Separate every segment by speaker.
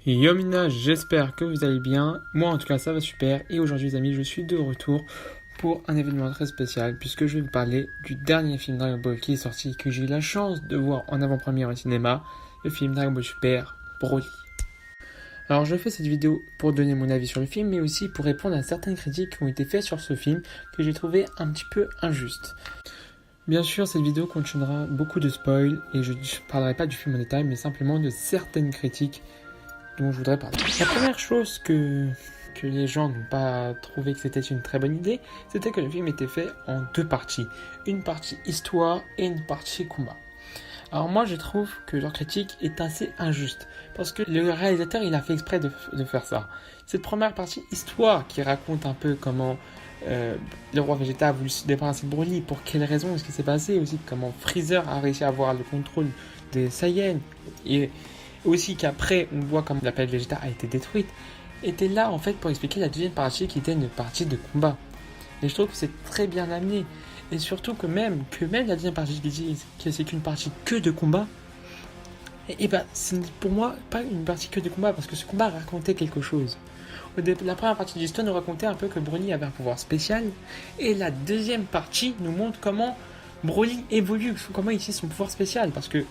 Speaker 1: Yomina, j'espère que vous allez bien. Moi en tout cas ça va super et aujourd'hui les amis je suis de retour pour un événement très spécial puisque je vais vous parler du dernier film Dragon Ball qui est sorti et que j'ai eu la chance de voir en avant-première au cinéma, le film Dragon Ball Super Broly. Alors je fais cette vidéo pour donner mon avis sur le film mais aussi pour répondre à certaines critiques qui ont été faites sur ce film que j'ai trouvé un petit peu injustes. Bien sûr, cette vidéo contiendra beaucoup de spoils et je ne parlerai pas du film en détail mais simplement de certaines critiques dont je voudrais parler. La première chose que les gens n'ont pas trouvé que c'était une très bonne idée, c'était que le film était fait en deux parties. Une partie histoire et une partie combat. Alors moi je trouve que leur critique est assez injuste, parce que le réalisateur il a fait exprès de faire ça. Cette première partie histoire qui raconte un peu comment le roi Vegeta a voulu se débarrasser de Broly, pour quelles raisons, ce qui s'est passé, aussi comment Freezer a réussi à avoir le contrôle des Saiyans, et aussi qu'après on voit comme la planète Vegeta a été détruite, était là en fait pour expliquer la deuxième partie qui était une partie de combat. Et je trouve que c'est très bien amené. Et surtout que même la deuxième partie qui dit que c'est qu'une partie que de combat, et ben c'est pour moi pas une partie que de combat parce que ce combat racontait quelque chose. La première partie de l'histoire nous racontait un peu que Broly avait un pouvoir spécial et la deuxième partie nous montre comment Broly évolue, comment il utilise son pouvoir spécial parce que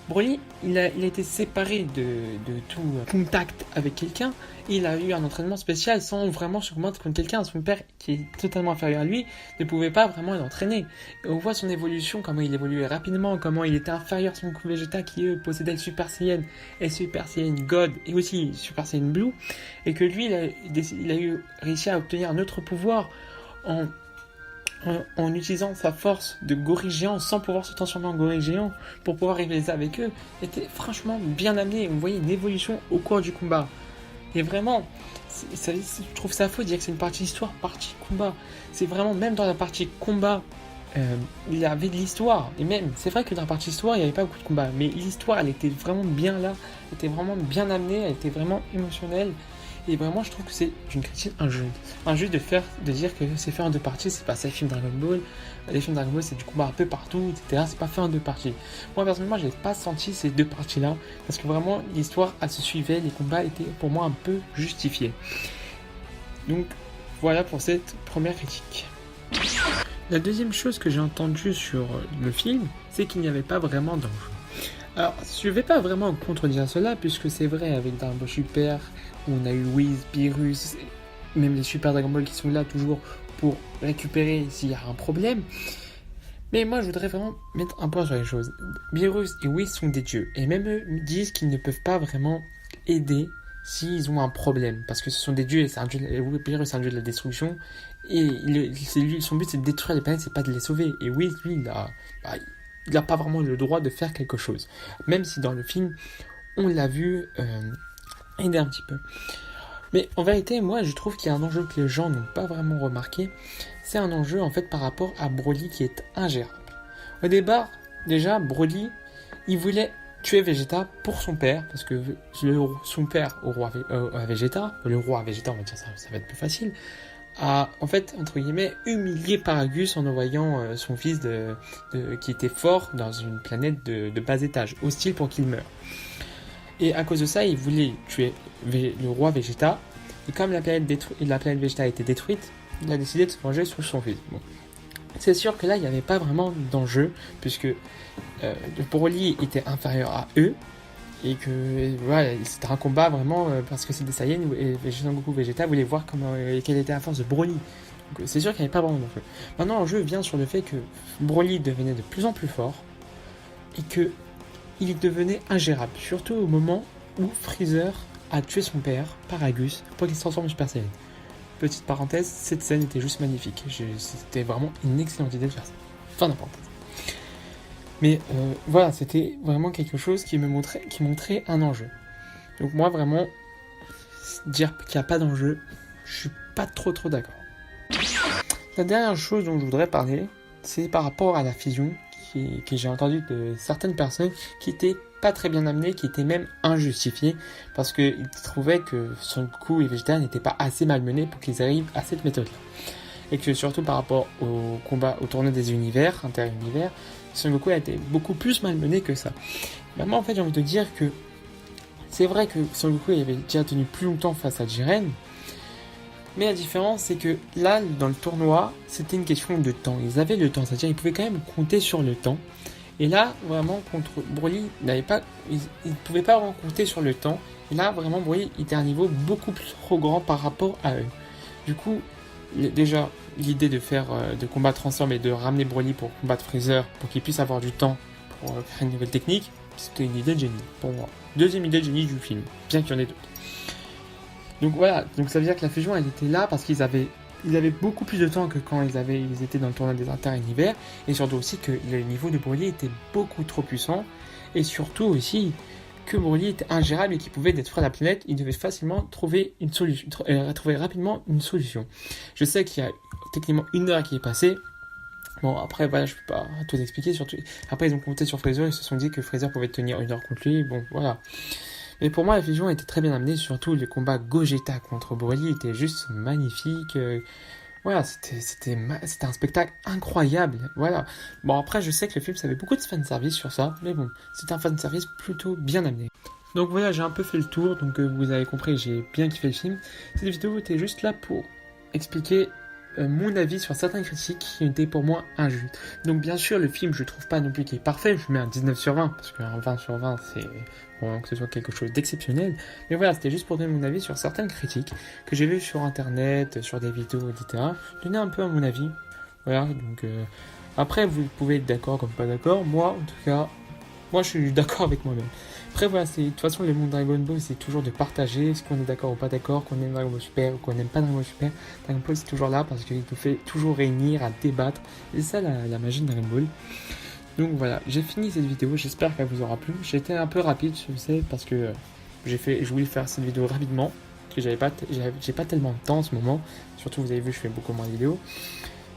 Speaker 1: Broly, il a été séparé de tout contact avec quelqu'un. Il a eu un entraînement spécial sans vraiment se combattre contre quelqu'un. Son père, qui est totalement inférieur à lui, ne pouvait pas vraiment l'entraîner. Et on voit son évolution, comment il évoluait rapidement, comment il était inférieur à son coup Vegeta qui, eux, possédait le Super Saiyan et Super Saiyan God et aussi Super Saiyan Blue. Et que lui, il a réussi à obtenir un autre pouvoir en utilisant sa force de gorille géant sans pouvoir se transformer en gorille géant pour pouvoir rivaliser avec eux, était franchement bien amené. On voyait une évolution au cours du combat. Et vraiment, je trouve ça faux de dire que c'est une partie histoire, partie combat. C'est vraiment, même dans la partie combat, il y avait de l'histoire. Et même, c'est vrai que dans la partie histoire, il n'y avait pas beaucoup de combat. Mais l'histoire, elle était vraiment bien là. Elle était vraiment bien amenée. Elle était vraiment émotionnelle. Et vraiment, je trouve que c'est une critique injuste. Injuste de dire que c'est fait en deux parties, c'est pas ça, les films Dragon Ball. Les films Dragon Ball, c'est du combat un peu partout, etc. C'est pas fait en deux parties. Moi, personnellement, je n'ai pas senti ces deux parties-là, parce que vraiment, l'histoire, elle se suivait, les combats étaient pour moi un peu justifiés. Donc, voilà pour cette première critique. La deuxième chose que j'ai entendue sur le film, c'est qu'il n'y avait pas vraiment d'enjeu. Alors, je ne vais pas vraiment contredire cela, puisque c'est vrai, avec Dragon Ball Super, où on a eu Whis, Beerus, même les Super Dragon Ball qui sont là toujours pour récupérer s'il y a un problème. Mais moi, je voudrais vraiment mettre un point sur les choses. Beerus et Whis sont des dieux, et même eux disent qu'ils ne peuvent pas vraiment aider s'ils ont un problème, parce que ce sont des dieux, et c'est un dieu, Beerus c'est un dieu de la destruction, et son but c'est de détruire les planètes, c'est pas de les sauver. Et Whis, lui, il n'a pas vraiment le droit de faire quelque chose. Même si dans le film, on l'a vu aider un petit peu. Mais en vérité, moi, je trouve qu'il y a un enjeu que les gens n'ont pas vraiment remarqué. C'est un enjeu, en fait, par rapport à Broly qui est ingérable. Au départ, déjà, Broly, il voulait tuer Vegeta pour son père, parce que son père, Vegeta, le roi Vegeta, on va dire ça va être plus facile, a, en fait, entre guillemets, humilié Paragus en envoyant son fils qui était fort dans une planète de bas étage, hostile pour qu'il meure. Et à cause de ça, il voulait tuer le roi Vegeta, et comme la planète Vegeta a été détruite, il a décidé de se venger sur son fils. Bon. C'est sûr que là, il n'y avait pas vraiment d'enjeu, puisque Broly était inférieur à eux, et que voilà, c'était un combat vraiment parce que c'est des Saiyans et Son Goku Vegeta voulaient voir quelle était la force de Broly. Donc c'est sûr qu'il n'y avait pas vraiment d'enjeu. Maintenant l'enjeu vient sur le fait que Broly devenait de plus en plus fort et que il devenait ingérable, surtout au moment où Freezer a tué son père, Paragus, pour qu'il se transforme en Super Saiyan. Petite parenthèse, cette scène était juste magnifique. C'était vraiment une excellente idée de faire ça. Fin de parenthèse. Mais voilà, c'était vraiment quelque chose qui montrait un enjeu. Donc moi, vraiment, dire qu'il n'y a pas d'enjeu, je suis pas trop d'accord. La dernière chose dont je voudrais parler, c'est par rapport à la fusion que j'ai entendu de certaines personnes qui étaient pas très bien amenées, qui étaient même injustifiées, parce qu'ils trouvaient que Son Goku et Vegeta n'étaient pas assez malmenés pour qu'ils arrivent à cette méthode-là. Et que surtout par rapport au combat, au tournoi des univers, inter-univers, Son Goku a été beaucoup plus malmené que ça. Moi, en fait, j'ai envie de dire que C'est vrai que Son Goku il avait déjà tenu plus longtemps face à Jiren, mais la différence c'est que là, dans le tournoi, c'était une question de temps. Ils avaient le temps, c'est-à-dire ils pouvaient quand même compter sur le temps. Et là, vraiment, contre Broly, ils ne pouvaient pas vraiment compter sur le temps. Et là, vraiment, Broly était à un niveau beaucoup plus trop grand par rapport à eux. Du coup, déjà, l'idée de combattre ensemble et de ramener Broly pour combattre Freezer, pour qu'il puisse avoir du temps pour créer une nouvelle technique, c'était une idée de génie, pour moi. Deuxième idée de génie du film, bien qu'il y en ait d'autres. Donc voilà, donc ça veut dire que la fusion, elle était là parce qu'ils avaient beaucoup plus de temps que quand ils étaient dans le tournoi des inter-univers, et surtout aussi que le niveau de Broly était beaucoup trop puissant, et surtout aussi que Broly était ingérable et qu'il pouvait détruire la planète. Il devait facilement trouver une solution, trouver rapidement une solution. Je sais qu'il y a techniquement 1 heure qui est passée. Bon, après, voilà, je peux pas tout expliquer. Surtout, après, ils ont compté sur Freezer, ils se sont dit que Freezer pouvait tenir 1 heure contre lui. Bon, voilà. Mais pour moi, la fusion était très bien amenée. Surtout, le combat Gogeta contre Broly était juste magnifique. Voilà, c'était un spectacle incroyable. Voilà. Bon, après, je sais que le film, ça avait beaucoup de fanservice sur ça. Mais bon, c'est un fanservice plutôt bien amené. Donc voilà, j'ai un peu fait le tour. Donc vous avez compris, j'ai bien kiffé le film. Cette vidéo était juste là pour expliquer mon avis sur certaines critiques qui étaient pour moi injustes. Donc bien sûr, le film, je trouve pas non plus qu'il est parfait. Je mets un 19 sur 20 parce qu'un 20 sur 20, c'est vraiment que ce soit quelque chose d'exceptionnel. Mais voilà, c'était juste pour donner mon avis sur certaines critiques que j'ai vues sur internet, sur des vidéos, etc. Donner un peu à mon avis. Voilà, donc après, vous pouvez être d'accord comme pas d'accord. Moi, en tout cas, moi, je suis d'accord avec moi-même. Après, voilà, de toute façon, le monde Dragon Ball, c'est toujours de partager ce qu'on est d'accord ou pas d'accord, qu'on aime Dragon Ball Super ou qu'on n'aime pas Dragon Ball Super. Dragon Ball, c'est toujours là parce qu'il nous fait toujours réunir, à débattre. Et c'est ça la magie de Dragon Ball. Donc voilà, j'ai fini cette vidéo, j'espère qu'elle vous aura plu. J'ai été un peu rapide, je sais, parce que je voulais faire cette vidéo rapidement, parce que j'ai pas tellement de temps en ce moment. Surtout, vous avez vu, je fais beaucoup moins de vidéos.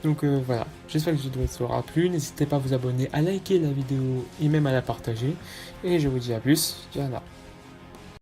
Speaker 1: Donc voilà, j'espère que cette vidéo vous aura plu. N'hésitez pas à vous abonner, à liker la vidéo et même à la partager. Et je vous dis à plus, Diana.